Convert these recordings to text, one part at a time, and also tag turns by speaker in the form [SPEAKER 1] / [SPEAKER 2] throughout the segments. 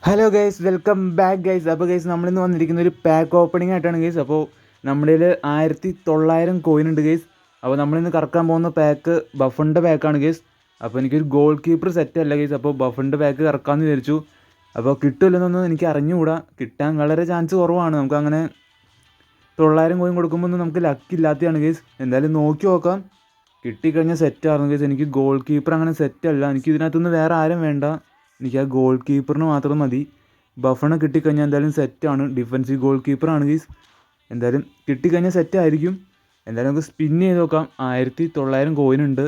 [SPEAKER 1] Hello guys, welcome back guys. അപ്പോൾ guys നമ്മളിന്ന് വന്നിരിക്കുന്ന ഒരു പാക്ക് ഓപ്പണിംഗ് ആയിട്ടാണ് ഗൈസ്. അപ്പോൾ നമ്മുടെ കയ്യിൽ 1900 കോയിൻ ഉണ്ട് ഗൈസ്. അപ്പോൾ നമ്മളിന്ന് കറക്കാൻ പോകുന്ന പാക്ക് ബഫണിൻ്റെ പാക്കാണ് ഗൈസ്. അപ്പോൾ എനിക്കൊരു ഗോൾ കീപ്പർ സെറ്റ് അല്ല ഗൈസ്. അപ്പോൾ ബഫണിൻ്റെ പാക്ക് കറക്കാമെന്ന് വിചാരിച്ചു. അപ്പോൾ കിട്ടുമല്ലെന്നൊന്നും എനിക്ക് അറിഞ്ഞുകൂടാ. കിട്ടാൻ വളരെ ചാൻസ് കുറവാണ്. നമുക്ക് അങ്ങനെ 900 കോയിൻ കൊടുക്കുമ്പോൾ നമുക്ക് ലക്കില്ലാത്തതാണ് ഗൈസ്. എന്തായാലും നോക്കി നോക്കാം. കിട്ടിക്കഴിഞ്ഞാൽ സെറ്റായിരുന്നു ഗൈസ്. എനിക്ക് ഗോൾ കീപ്പർ അങ്ങനെ സെറ്റല്ല. എനിക്ക് ഇതിനകത്തുനിന്ന് വേറെ ആരും വേണ്ട. എനിക്ക് ആ ഗോൾ കീപ്പറിന് മാത്രം മതി. ബഫണ് കിട്ടിക്കഴിഞ്ഞാൽ എന്തായാലും സെറ്റാണ്. ഡിഫൻസീവ് ഗോൾ കീപ്പറാണ് ഗീസ്. എന്തായാലും കിട്ടിക്കഴിഞ്ഞാൽ സെറ്റായിരിക്കും. എന്തായാലും നമുക്ക് സ്പിൻ ചെയ്ത് നോക്കാം. 1900 കോയിനുണ്ട്.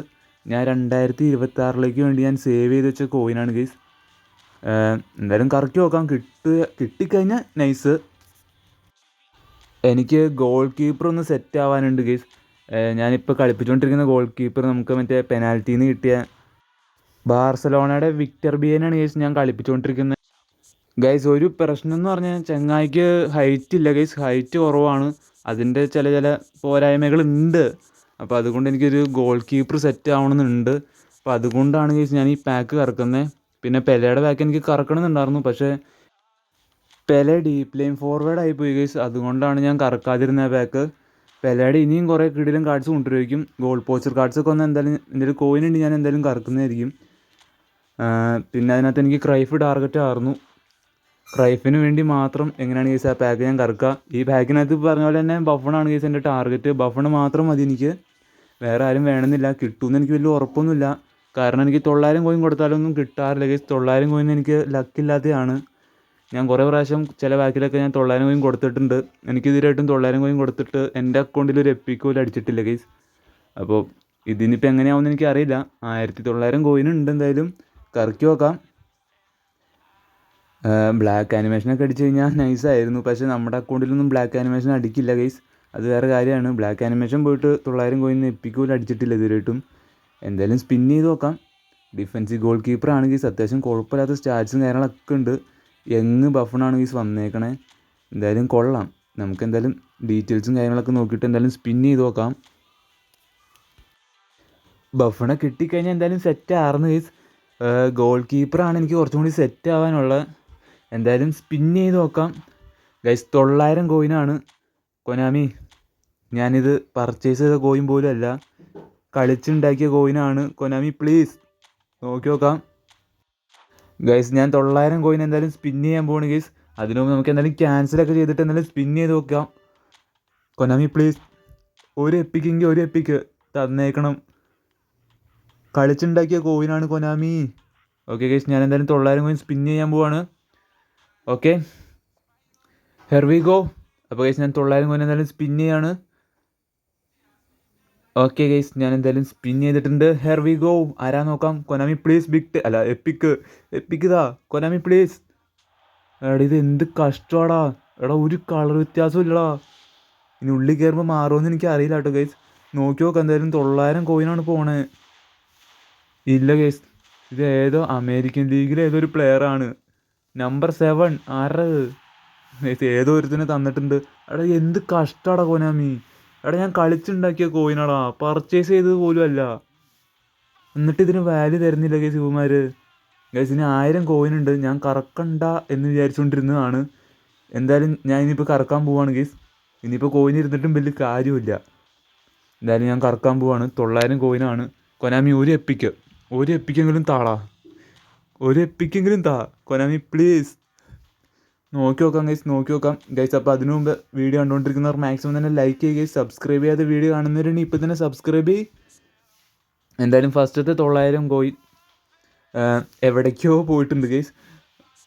[SPEAKER 1] ഞാൻ 2026 വേണ്ടി ഞാൻ സേവ് ചെയ്ത് വെച്ച കോയിനാണ് ഗീസ്. എന്തായാലും കറക്കി നോക്കാം. കിട്ടിക്കഴിഞ്ഞാൽ നൈസ്. എനിക്ക് ഗോൾ കീപ്പർ ഒന്ന് സെറ്റ് ആവാനുണ്ട് ഗീസ്. ഞാനിപ്പോൾ കളിപ്പിച്ചുകൊണ്ടിരിക്കുന്ന ഗോൾ കീപ്പർ നമുക്ക് മറ്റേ പെനാൽറ്റിയിൽ നിന്ന് കിട്ടിയ ബാർസലോണയുടെ വിക്ടർ ബിയനാണ് ഗൈസ് ഞാൻ കളിപ്പിച്ചുകൊണ്ടിരിക്കുന്നത്. ഗൈസ് ഒരു പ്രശ്നം എന്ന് പറഞ്ഞാൽ ചങ്ങായിക്ക് ഹൈറ്റ് ഇല്ല ഗൈസ്. ഹൈറ്റ് കുറവാണ്. അതിൻ്റെ ചില പോരായ്മകളുണ്ട്. അപ്പോൾ അതുകൊണ്ട് എനിക്കൊരു ഗോൾ കീപ്പർ സെറ്റ് ആവണമെന്നുണ്ട്. അപ്പോൾ അതുകൊണ്ടാണ് ഗൈസ് ഞാൻ ഈ പാക്ക് കറക്കുന്നത്. പിന്നെ പെലയുടെ പാക്ക് എനിക്ക് കറക്കണമെന്നുണ്ടായിരുന്നു. പക്ഷേ പെലെ ഡീപ്പ് ലൈൻ ഫോർവേഡ് ആയിപ്പോയി ഗൈസ്. അതുകൊണ്ടാണ് ഞാൻ കറക്കാതിരുന്ന പാക്ക്. പെലയുടെ ഇനിയും കുറേ കിടിലും കാർഡ്സ് കൊണ്ടുവരുമായിരിക്കും. ഗോൾ പോച്ചർ കാർഡ്സൊക്കെ ഒന്ന് എന്തായാലും എൻ്റെ ഒരു കോയിൻ ഉണ്ട്, ഞാൻ എന്തായാലും കറക്കുന്നതായിരിക്കും. പിന്നെ അതിനകത്ത് എനിക്ക് ക്രൈഫ് ടാർഗറ്റ് ആയിരുന്നു. ക്രൈഫിന് വേണ്ടി മാത്രം എങ്ങനെയാണ് ഗൈസ് ആ പാക്ക് ഞാൻ കറക്കുക. ഈ പാക്കിനകത്ത് പറഞ്ഞ പോലെ തന്നെ ബഫണാണ് ഗൈസ് എൻ്റെ ടാർഗറ്റ്. ബഫണ് മാത്രം മതി എനിക്ക്, വേറെ ആരും വേണമെന്നില്ല. കിട്ടുമെന്ന് എനിക്ക് വലിയ ഉറപ്പൊന്നുമില്ല. കാരണം എനിക്ക് 900 കോയിൻ കൊടുത്താലൊന്നും കിട്ടാറില്ല ഗൈസ്. 900 കോയിൻ എനിക്ക് ലക്കില്ലാത്തതാണ്. ഞാൻ കുറേ പ്രാവശ്യം ചില പാക്കിലൊക്കെ ഞാൻ 900 കോയിൻ കൊടുത്തിട്ടുണ്ട്. എനിക്ക് ഇതിലായിട്ടും 900 കോയിൻ കൊടുത്തിട്ട് എൻ്റെ അക്കൗണ്ടിൽ ഒരു എപ്പിക്ക് പോലും അടിച്ചിട്ടില്ല ഗൈസ്. അപ്പോൾ ഇതിനിപ്പോൾ എങ്ങനെയാവുമെന്ന് എനിക്ക് അറിയില്ല. 1900 കോയിൻ ഉണ്ട്. എന്തായാലും കറക്കി നോക്കാം. ബ്ലാക്ക് ആനിമേഷനൊക്കെ അടിച്ചു കഴിഞ്ഞാൽ നൈസായിരുന്നു. പക്ഷേ നമ്മുടെ അക്കൗണ്ടിലൊന്നും ബ്ലാക്ക് ആനിമേഷൻ അടിക്കില്ല ഗൈസ്. അത് വേറെ കാര്യമാണ്. ബ്ലാക്ക് ആനിമേഷൻ പോയിട്ട് 900 കോയിൻ എപ്പിക്ക് പോലും അടിച്ചിട്ടില്ല ഇതുവരെയായിട്ടും. എന്തായാലും സ്പിൻ ചെയ്ത് നോക്കാം. ഡിഫൻസീവ് ഗോൾ കീപ്പറാണ് ഗൈസ്. അത്യാവശ്യം കുഴപ്പമില്ലാത്ത സ്റ്റാറ്റ്സും കാര്യങ്ങളൊക്കെ ഉണ്ട്. യങ് ബഫണാണ് ഗൈസ് വന്നേക്കണേ. എന്തായാലും കൊള്ളാം. നമുക്ക് എന്തായാലും ഡീറ്റെയിൽസും കാര്യങ്ങളൊക്കെ നോക്കിയിട്ട് എന്തായാലും സ്പിൻ ചെയ്ത് നോക്കാം. ബഫണ കിട്ടിക്കഴിഞ്ഞാൽ എന്തായാലും സെറ്റ് ആർന്ന് ഗൈസ്. ഗോൾ കീപ്പറാണ് എനിക്ക് കുറച്ചും കൂടി സെറ്റ് ആവാനുള്ളത്. എന്തായാലും സ്പിൻ ചെയ്ത് നോക്കാം ഗൈസ്. 900 കോയിനാണ്. കൊനാമി, ഞാനിത് പർച്ചേസ് ചെയ്ത കോയിൻ പോലും അല്ല, കളിച്ചുണ്ടാക്കിയ കോയിനാണ്. കൊനാമി പ്ലീസ് നോക്കി നോക്കാം ഗൈസ്. ഞാൻ 900 കോയിൻ എന്തായാലും സ്പിൻ ചെയ്യാൻ പോവാണ് ഗൈസ്. അതിനു മുമ്പ് നമുക്ക് എന്തായാലും ക്യാൻസലൊക്കെ ചെയ്തിട്ട് എന്തായാലും സ്പിൻ ചെയ്ത് നോക്കാം. കൊനാമി പ്ലീസ് ഒരു എപ്പിക്കെങ്കിൽ ഒരു എപ്പിക്ക് തന്നേക്കണം. കളിച്ചുണ്ടാക്കിയ കോയിനാണ് കൊനാമി. ഓക്കെ ഗൈസ്, ഞാൻ എന്തായാലും 900 കോയിൻ സ്പിൻ ചെയ്യാൻ പോവാണ്. Okay, her we go. അപ്പോൾ ഗൈസ് ഞാൻ 900 കോയിൻ എന്തായാലും സ്പിൻ ചെയ്യാണ്. ഓക്കെ ഗൈസ്, ഞാൻ എന്തായാലും സ്പിൻ ചെയ്തിട്ടുണ്ട്. Her we go. ആരാ നോക്കാം. കൊനാമി പ്ലീസ് എപ്പിക്ക് ഇതാ. Konami please. എടാ ഇത് എന്ത് കഷ്ടമാടാ. എടാ ഒരു കളർ വ്യത്യാസവും ഇല്ലടാ. ഇനി ഉള്ളിൽ കയറുമ്പോൾ മാറുമെന്ന് എനിക്ക് അറിയില്ല കേട്ടോ ഗൈസ്. നോക്കി നോക്കാം. എന്തായാലും 900 കോയിനാണ് പോണേ. ഇല്ല ഗൈസ്, ഇത് ഏതോ അമേരിക്കൻ ലീഗിലെ ഏതോ ഒരു പ്ലെയറാണ്. നമ്പർ 7. ആറ് ഏതോ ഒരുത്തിനെ തന്നിട്ടുണ്ട്. എടാ എന്ത് കഷ്ടമാടാ കൊനാമി. എടാ ഞാൻ കളിച്ചുണ്ടാക്കിയ കോയിനാടാ, പർച്ചേസ് ചെയ്തത് പോലും അല്ല. എന്നിട്ട് ഇതിന് വാല്യൂ തരുന്നില്ല ഗൈസ് ഇവന്മാർ. ഗൈസ് ഇനി 1000 കോയിനുണ്ട്. ഞാൻ കറക്കണ്ട എന്ന് വിചാരിച്ചുകൊണ്ടിരുന്നതാണ്. എന്തായാലും ഞാൻ ഇനിയിപ്പോൾ കറക്കാൻ പോവാണ് ഗൈസ്. ഇനിയിപ്പോൾ കോയിൻ ഇരുന്നിട്ടും വലിയ കാര്യമില്ല. എന്തായാലും ഞാൻ കറക്കാൻ പോവാണ്. 900 കോയിനാണ്. കൊനാമി ഒരു എപ്പിക്കെങ്കിലും താടാ. ഒരു എപ്പിക്കെങ്കിലും താ കൊനാമി പ്ലീസ്. നോക്കി നോക്കാം ഗൈസ്. അപ്പോൾ അതിനു മുമ്പ് വീഡിയോ കണ്ടുകൊണ്ടിരിക്കുന്നവർ മാക്സിമം തന്നെ ലൈക്ക് ചെയ്യുക ഗൈസ്. സബ്സ്ക്രൈബ് ചെയ്യാതെ വീഡിയോ കാണുന്നവരുണ്ടെങ്കിൽ ഇപ്പോൾ തന്നെ സബ്സ്ക്രൈബ് ചെയ്യും. എന്തായാലും ഫസ്റ്റത്തെ 900 കോയിൻ എവിടേക്കോ പോയിട്ടുണ്ട് ഗൈസ്.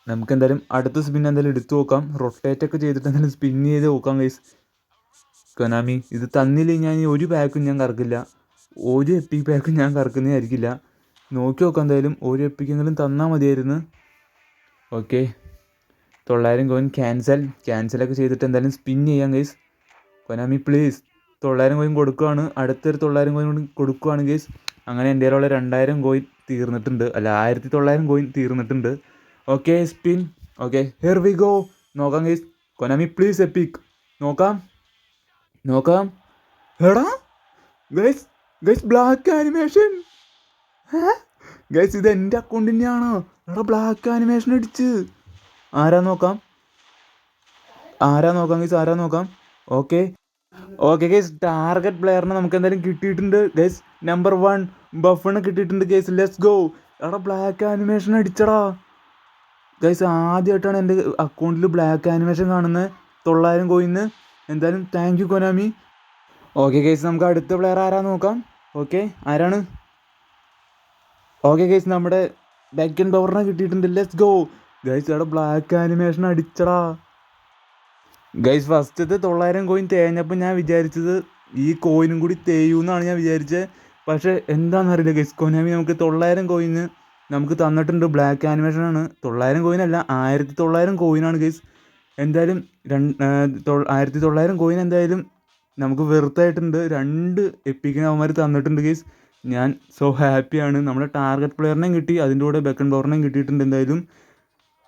[SPEAKER 1] നമുക്ക് എന്തായാലും അടുത്ത സ്പിൻ എന്തായാലും എടുത്തു നോക്കാം. റൊട്ടേറ്റൊക്കെ ചെയ്തിട്ട് എന്തായാലും സ്പിൻ ചെയ്ത് നോക്കാം ഗൈസ്. കൊനാമി ഇത് തന്നില്ലെങ്കിൽ ഞാൻ ഒരു പാക്കും ഞാൻ കറക്കില്ല. ഒരു എപ്പിക് പാക്കും ഞാൻ കറക്കുന്നതായിരിക്കില്ല. നോക്കി നോക്കാം. എന്തായാലും ഒരു എപ്പിക്കെങ്കിലും തന്നാൽ മതിയായിരുന്നു. ഓക്കെ, 900 കോയിൻ ക്യാൻസലൊക്കെ ചെയ്തിട്ട് എന്തായാലും സ്പിൻ ചെയ്യാം ഗൈസ്. കൊനാമി പ്ലീസ് 900 കോയിൻ കൊടുക്കുകയാണ്. അടുത്തൊരു 900 കോയിൻ കൂടി കൊടുക്കുകയാണ് ഗൈസ്. അങ്ങനെ എൻ്റെ കയ്യിലുള്ള 2000 കോയിൻ തീർന്നിട്ടുണ്ട്. അല്ല 1900 കോയിൻ തീർന്നിട്ടുണ്ട്. Okay spin. Okay here we go. നോക്കാം ഗൈസ്. Konami please epic. നോക്കാം. എടാ ഗൈസ് ബ്ലാക്ക് ആനിമേഷൻ. ഗൈസ് ഇത് എൻ്റെ അക്കൗണ്ട് തന്നെയാണ്. എടാ ബ്ലാക്ക് ആനിമേഷൻ അടിച്ച്. ആരാ നോക്കാം ഗൈസ്, ആരാ നോക്കാം. ഓക്കെ ഓക്കെ ഗൈസ്, ടാർഗറ്റ് പ്ലെയറിനെ നമുക്ക് എന്തായാലും കിട്ടിയിട്ടുണ്ട് ഗൈസ്. നമ്പർ 1 ബഫണ് കിട്ടിയിട്ടുണ്ട് ഗൈസ്. Let's go. എടാ ബ്ലാക്ക് ആനിമേഷൻ അടിച്ചടാ ഗൈസ്. ആദ്യമായിട്ടാണ് എൻ്റെ അക്കൗണ്ടിൽ ബ്ലാക്ക് ആനിമേഷൻ കാണുന്നത്. 900 കോയിന്. എന്തായാലും thank you Konami. Okay guys, നമുക്ക് അടുത്ത പ്ലെയർ ആരാ നോക്കാം. ഓക്കെ, ആരാണ്? ഓക്കെ ഗൈസ്, നമ്മുടെ ബാക്ക് ആൻഡ് പവറിനെ കിട്ടിയിട്ടുണ്ട്. Let's go guys. എടാ ബ്ലാക്ക് ആനിമേഷൻ അടിച്ചടാ ഗൈസ്. ഫസ്റ്റത്തെ 900 കോയിൻ തേഞ്ഞപ്പോൾ ഞാൻ വിചാരിച്ചത് ഈ കോയിനും കൂടി തേയൂന്നാണ് ഞാൻ വിചാരിച്ചത്. പക്ഷേ എന്താണെന്നറിയില്ല ഗൈസ്, കൊനാമി നമുക്ക് 900 കോയിന് നമുക്ക് തന്നിട്ടുണ്ട്. ബ്ലാക്ക് ആനിമേഷനാണ്. 900 കോയിനല്ല, 1900 കോയിനാണ് ഗൈസ്. എന്തായാലും 1900 കോയിൻ എന്തായാലും നമുക്ക് വെറുത്തായിട്ടുണ്ട്. 2 എപ്പിക്കിന് അവന്മാർ തന്നിട്ടുണ്ട് ഗൈസ്. ഞാൻ സോ ഹാപ്പിയാണ്. നമ്മുടെ ടാർഗറ്റ് പ്ലെയറിനെയും കിട്ടി, അതിൻ്റെ കൂടെ ബെക്കൺ പവറിനെയും കിട്ടിയിട്ടുണ്ട് എന്തായാലും.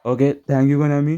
[SPEAKER 1] Okay, thank you Konami.